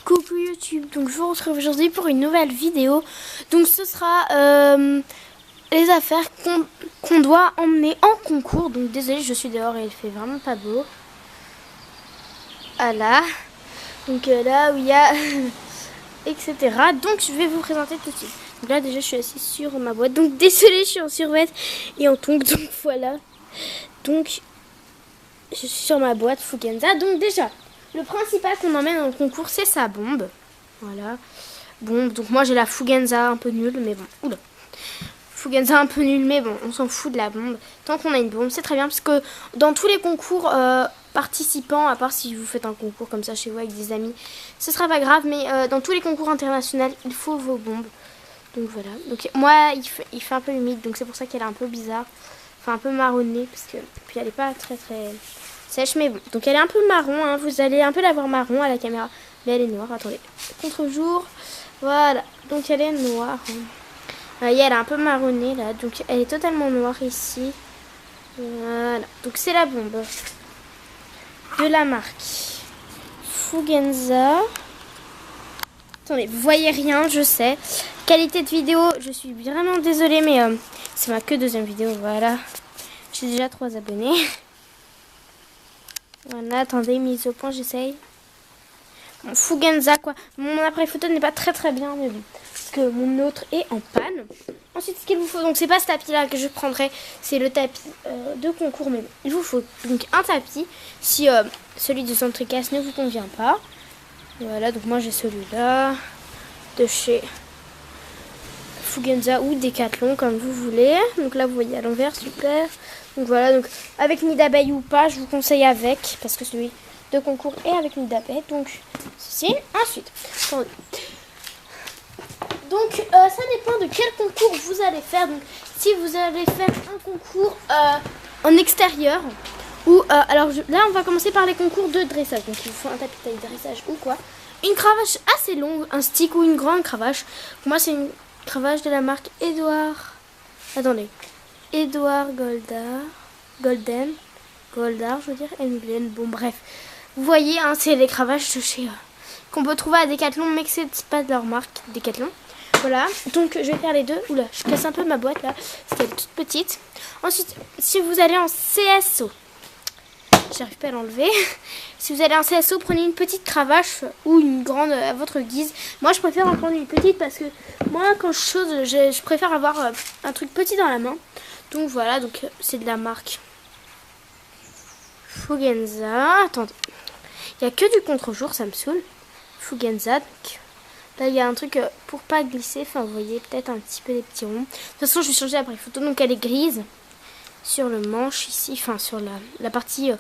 Coucou YouTube, donc je vous retrouve aujourd'hui pour une nouvelle vidéo. Donc ce sera les affaires qu'on doit emmener en concours. Donc désolé, je suis dehors et il fait vraiment pas beau. Voilà. Donc là où il y a etc. Donc je vais vous présenter tout de suite. Donc là déjà je suis assise sur ma boîte. Donc désolé, je suis en survêt et en tongs. Donc voilà. Donc je suis sur ma boîte Fugenza. Donc déjà, le principal qu'on emmène dans le concours, c'est sa bombe. Voilà. Bombe. Donc moi j'ai la Fugenza un peu nulle, mais bon. Oula. Fugenza un peu nulle, mais bon, on s'en fout de la bombe. Tant qu'on a une bombe, c'est très bien. Parce que dans tous les concours participants, à part si vous faites un concours comme ça chez vous avec des amis, ce sera pas grave. Mais dans tous les concours internationaux, il faut vos bombes. Donc voilà. Donc moi, il fait un peu humide. Donc c'est pour ça qu'elle est un peu bizarre. Enfin un peu marronnée. Parce que puis elle est pas très sèche, mais bon. Donc elle est un peu marron, hein. Vous allez un peu la voir marron à la caméra. Mais elle est noire, attendez. Contre-jour, voilà. Donc elle est noire. Vous voyez, elle est un peu marronnée là. Donc elle est totalement noire ici. Voilà. Donc c'est la bombe de la marque Fugenza. Attendez, vous voyez rien, je sais. Qualité de vidéo, je suis vraiment désolée, mais c'est ma que deuxième vidéo, voilà. J'ai déjà 3 abonnés. Voilà, attendez, mise au point, j'essaye. Bon, Fugenza, quoi. Mon appareil photo n'est pas très bien, mais bon. Parce que mon autre est en panne. Ensuite, ce qu'il vous faut, donc c'est pas ce tapis-là que je prendrai, c'est le tapis de concours, mais bon. Il vous faut donc un tapis, si celui de Centricast ne vous convient pas. Voilà, donc moi j'ai celui-là, de chez Fugenza ou Decathlon, comme vous voulez. Donc là, vous voyez à l'envers, super. Donc voilà, donc avec nid d'abeille ou pas, je vous conseille avec, parce que celui de concours est avec nid d'abeille. Donc ceci, ensuite. Attendez. Donc ça dépend de quel concours vous allez faire. Donc si vous allez faire un concours en extérieur, ou alors là on va commencer par les concours de dressage. Donc il vous faut un tapis de dressage ou quoi. Une cravache assez longue, un stick ou une grande cravache. Pour moi c'est une cravache de la marque Edouard. Attendez. Edouard Goldar, je veux dire, Emilienne, bon bref. Vous voyez, hein, c'est les cravaches de chez qu'on peut trouver à Decathlon, mais que c'est pas de leur marque, Decathlon. Voilà, donc je vais faire les deux. Oula, je casse un peu ma boîte là, parce qu'elle est toute petite. Ensuite, si vous allez en CSO, j'arrive pas à l'enlever. Si vous allez en CSO, prenez une petite cravache ou une grande à votre guise. Moi, je préfère en prendre une petite parce que moi, quand je chose, je préfère avoir un truc petit dans la main. Donc voilà, donc c'est de la marque Fugenza. Attendez, il n'y a que du contre-jour, ça me saoule. Fugenza. Donc, là, il y a un truc pour pas glisser. Enfin, vous voyez peut-être un petit peu des petits ronds. De toute façon, je vais changer l'appareil photo. Donc elle est grise sur le manche ici. Enfin, sur la partie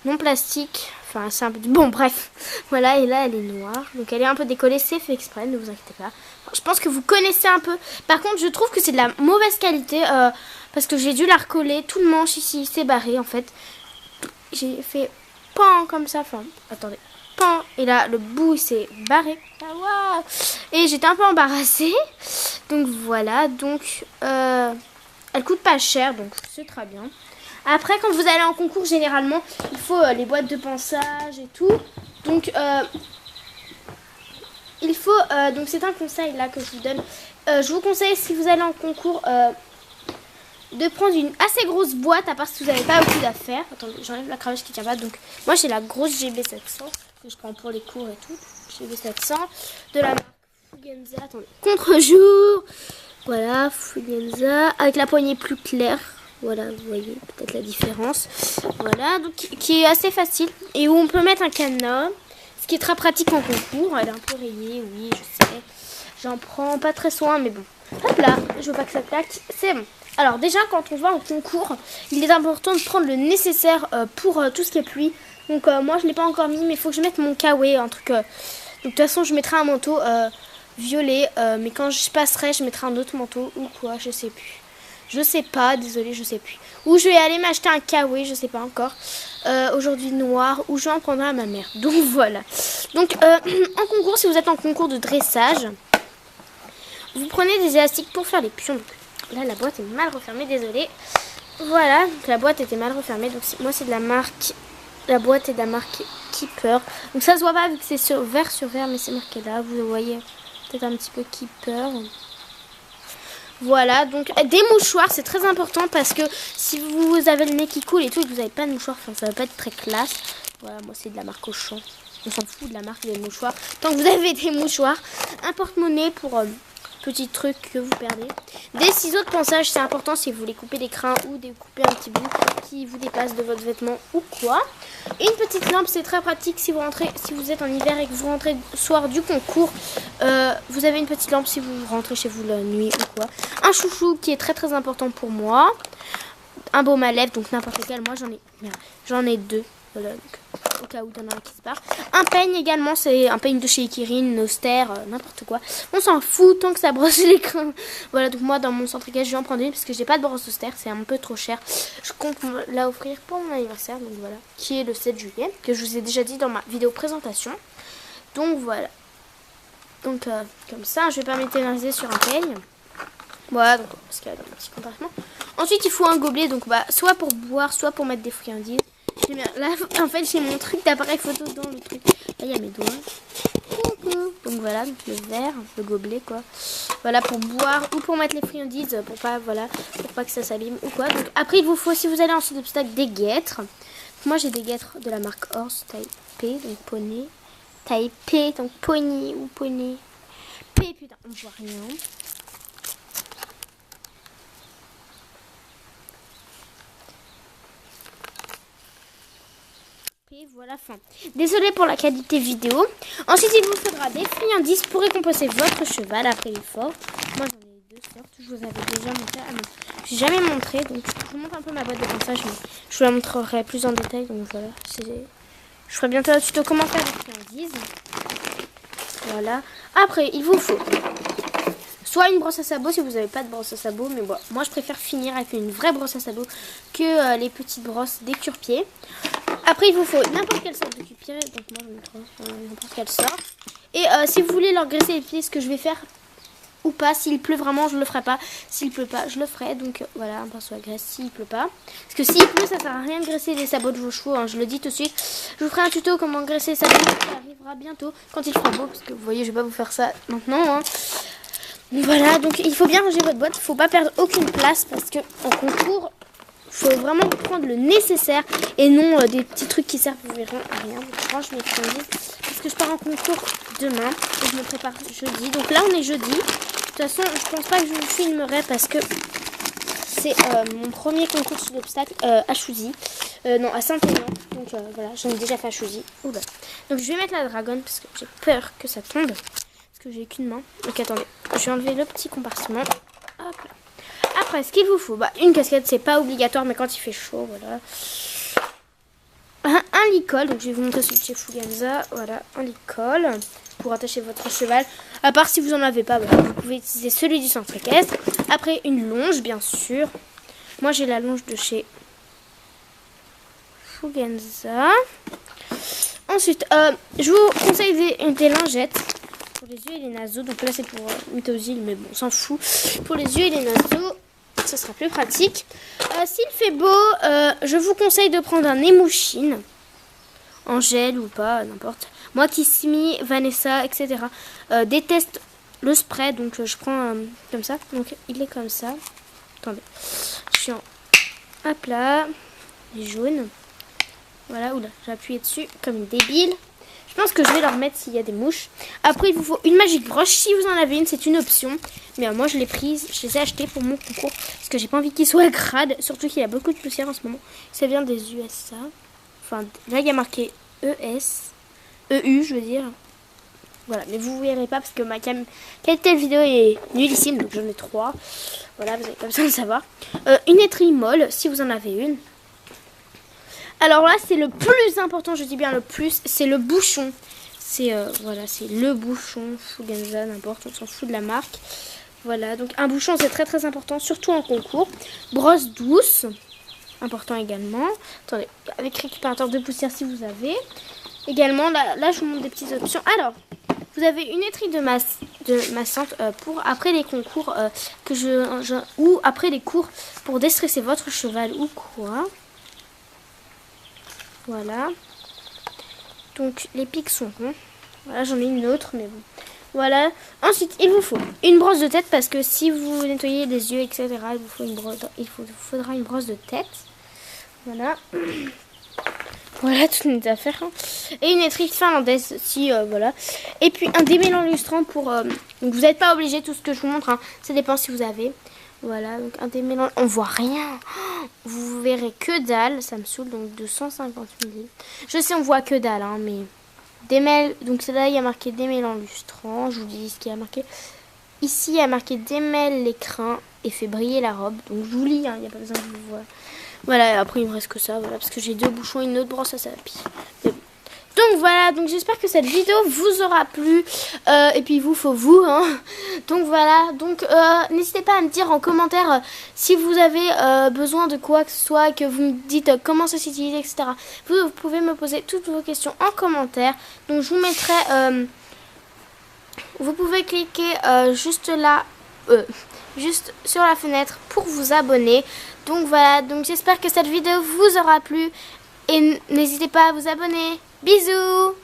non plastique. Enfin, c'est un peu... Bon, bref. Voilà, et là, elle est noire. Donc elle est un peu décollée. C'est fait exprès, ne vous inquiétez pas. Enfin, je pense que vous connaissez un peu. Par contre, je trouve que c'est de la mauvaise qualité. Parce que j'ai dû la recoller. Tout le manche ici s'est barré, en fait. J'ai fait pan comme ça. Enfin, attendez. Pan. Et là, le bout s'est barré. Ah, wow. Et j'étais un peu embarrassée. Donc voilà. Donc, elle coûte pas cher. Donc, c'est très bien. Après, quand vous allez en concours, généralement, il faut les boîtes de pansage et tout. Donc, il faut... donc, c'est un conseil là que je vous donne. Je vous conseille, si vous allez en concours... de prendre une assez grosse boîte, à part si vous n'avez pas beaucoup d'affaires. Attendez, j'enlève la cravache qui tient pas. Donc, moi j'ai la grosse GB700 que je prends pour les cours et tout. GB700 de la marque Fugenza. Attendez, contre-jour. Voilà, Fugenza avec la poignée plus claire. Voilà, vous voyez peut-être la différence. Voilà, donc qui est assez facile et où on peut mettre un cadenas, ce qui est très pratique en concours. Elle est un peu rayée, oui, je sais. J'en prends pas très soin, mais bon. Hop là, je veux pas que ça claque. C'est bon. Alors déjà, quand on va en concours, il est important de prendre le nécessaire pour tout ce qui est pluie. Donc moi, je ne l'ai pas encore mis, mais il faut que je mette mon kawaii, un truc... donc de toute façon, je mettrai un manteau violet, mais quand je passerai, je mettrai un autre manteau ou quoi, je sais plus. Je sais pas, désolée, je sais plus. Ou je vais aller m'acheter un kawaii, je sais pas encore. Aujourd'hui noir, ou je vais en prendre un à ma mère. Donc voilà. Donc en concours, si vous êtes en concours de dressage, vous prenez des élastiques pour faire les pions. Là, la boîte est mal refermée, désolée. Voilà, donc la boîte était mal refermée. Donc moi, c'est de la marque La boîte est de la marque Keeper. Donc ça se voit pas vu que c'est sur vert, mais c'est marqué là. Vous voyez peut-être un petit peu Keeper. Voilà, donc des mouchoirs, c'est très important parce que si vous avez le nez qui coule et tout et que vous n'avez pas de mouchoir, enfin, ça va pas être très classe. Voilà, moi c'est de la marque Auchan. On s'en fout de la marque des mouchoirs. Tant que vous avez des mouchoirs, un porte-monnaie pour petits trucs que vous perdez. Des ciseaux de ponçage, c'est important si vous voulez couper des crins ou découper un petit bout qui vous dépasse de votre vêtement ou quoi. Et une petite lampe, c'est très pratique si vous rentrez, si vous êtes en hiver et que vous rentrez le soir du concours. Vous avez une petite lampe si vous rentrez chez vous la nuit ou quoi. Un chouchou qui est très très important pour moi. Un baume à lèvres, donc n'importe lequel. Moi j'en ai deux. Voilà, donc, au cas où il y en a un qui se barre. Un peigne également, c'est un peigne de chez Kirin, Noster, n'importe quoi. On s'en fout tant que ça brosse les crins. Voilà, donc moi dans mon centricage, je vais en prendre une parce que j'ai pas de brosse Noster, c'est un peu trop cher. Je compte la offrir pour mon anniversaire, donc voilà, qui est le 7 juillet, que je vous ai déjà dit dans ma vidéo présentation. Donc voilà. Donc comme ça, je vais pas m'éterniser sur un peigne. Voilà, donc parce qu'il y a un petit compartiment. Ensuite, il faut un gobelet, donc soit pour boire, soit pour mettre des friandises. Là, en fait, j'ai mon truc d'appareil photo dans le truc. Là, il y a mes doigts. Donc voilà, donc le verre, le gobelet, quoi. Voilà, pour boire ou pour mettre les friandises, pour pas que ça s'abîme ou quoi. Donc après, il vous faut, si vous allez en saut d'obstacle, des guêtres. Moi, j'ai des guêtres de la marque Horse, taille P, donc poney. Taille P, donc pony ou poney. P, putain, on voit rien. Voilà, fin. Désolée pour la qualité vidéo. Ensuite, il vous faudra des friandises pour récompenser votre cheval après l'effort. Moi, j'en ai deux sortes. Je vous avais déjà montré. Ah non, j'ai jamais montré. Donc, je vous montre un peu ma boîte de ponçage, mais je vous la montrerai plus en détail. Donc, voilà. Je ferai bientôt un tuto comment faire des friandises. Voilà. Après, il vous faut soit une brosse à sabot si vous n'avez pas de brosse à sabot. Mais bon, moi, je préfère finir avec une vraie brosse à sabot que les petites brosses des cure-pieds. Après, il vous faut n'importe quelle sorte de cure-pied. Donc, moi, je vous montre n'importe quelle sorte. Et si vous voulez leur graisser les pieds, ce que je vais faire ou pas, s'il pleut vraiment, je le ferai pas. S'il pleut pas, je le ferai. Donc, voilà, un pinceau à graisse s'il pleut pas. Parce que s'il pleut, ça sert à rien de graisser les sabots de vos chevaux. Hein, je le dis tout de suite. Je vous ferai un tuto comment graisser les sabots. Ça arrivera bientôt quand il fera beau. Parce que vous voyez, je vais pas vous faire ça maintenant. Hein. Voilà, donc il faut bien ranger votre boîte. Il faut pas perdre aucune place parce que en concours, faut vraiment prendre le nécessaire et non des petits trucs qui servent à rien. Donc, je range mes friandises parce que je pars en concours demain et je me prépare jeudi. Donc là, on est jeudi. De toute façon, je pense pas que je vous filmerai parce que c'est mon premier concours sur l'obstacle à Chouzy. Non, à Saint-Aignan. Donc voilà, j'en ai déjà fait à Chouzy. Oula. Donc je vais mettre la dragonne parce que j'ai peur que ça tombe. Parce que j'ai qu'une main. Donc attendez, je vais enlever le petit compartiment. Hop là. Après, ce qu'il vous faut, une casquette, c'est pas obligatoire, mais quand il fait chaud, voilà. Un licol, donc je vais vous montrer celui de chez Fuganza. Voilà, un licol pour attacher votre cheval. À part si vous en avez pas, voilà, vous pouvez utiliser celui du centre équestre. Après, une longe, bien sûr. Moi, j'ai la longe de chez Fuganza. Ensuite, je vous conseille des lingettes pour les yeux et les naseaux. Donc là, c'est pour Mythosil, mais bon, on s'en fout. Pour les yeux et les naseaux, ce sera plus pratique. S'il fait beau, je vous conseille de prendre un émouchine. En gel ou pas, n'importe. Moi, Kissimi, Vanessa, etc. Déteste le spray, donc je prends comme ça. Donc il est comme ça. Attendez. Je suis en... Hop là. Il est jaune. Voilà, oula, j'ai appuyé dessus comme une débile. Je pense que je vais leur mettre s'il y a des mouches. Après, il vous faut une magique broche. Si vous en avez une, c'est une option. Mais moi, je l'ai prise. Je les ai achetées pour mon concours. Parce que j'ai pas envie qu'il soit crade. Surtout qu'il y a beaucoup de poussière en ce moment. Ça vient des USA. Enfin, là, il y a marqué ES. EU, je veux dire. Voilà, mais vous ne verrez pas parce que ma qualité de vidéo est nullissime. Donc, j'en ai 3. Voilà, vous avez pas besoin de savoir. Une étrille molle, si vous en avez une. Alors là, c'est le plus important, je dis bien le plus, c'est le bouchon. C'est voilà, c'est le bouchon, Fuganza, n'importe, on s'en fout de la marque. Voilà, donc un bouchon, c'est très très important, surtout en concours. Brosse douce, important également. Attendez, avec récupérateur de poussière si vous avez. Également, là je vous montre des petites options. Alors, vous avez une étrille de massante pour après les concours ou après les cours pour déstresser votre cheval ou quoi. Voilà. Donc les pics sont ronds. Voilà, j'en ai une autre, mais bon. Voilà. Ensuite, il vous faut une brosse de tête parce que si vous nettoyez les yeux, etc., il vous faudra une brosse de tête. Voilà. Voilà toutes mes affaires. Et une étrie finlandaise aussi, voilà. Et puis un démêlant lustrant pour... donc vous n'êtes pas obligé, tout ce que je vous montre, hein, ça dépend si vous avez. Voilà, donc un démêlant... On voit rien. Vous verrez que dalle, ça me saoule, donc 250 ml. Je sais, on voit que dalle, hein, mais... Donc là, il y a marqué démêlant lustrant. Je vous dis ce qu'il y a marqué. Ici, il y a marqué démêle les crins et fait briller la robe. Donc je vous lis, hein, il n'y a pas besoin de vous voir. Voilà, après il me reste que ça, voilà, parce que j'ai 2 bouchons et une autre brosse à sapie. Donc voilà, donc j'espère que cette vidéo vous aura plu. Et puis il vous faut vous, hein. Donc voilà, donc n'hésitez pas à me dire en commentaire si vous avez besoin de quoi que ce soit, que vous me dites comment ça s'utilise, etc. Vous pouvez me poser toutes vos questions en commentaire. Donc je vous mettrai... vous pouvez cliquer juste là, juste sur la fenêtre pour vous abonner. Donc voilà, donc j'espère que cette vidéo vous aura plu. Et n'hésitez pas à vous abonner. Bisous!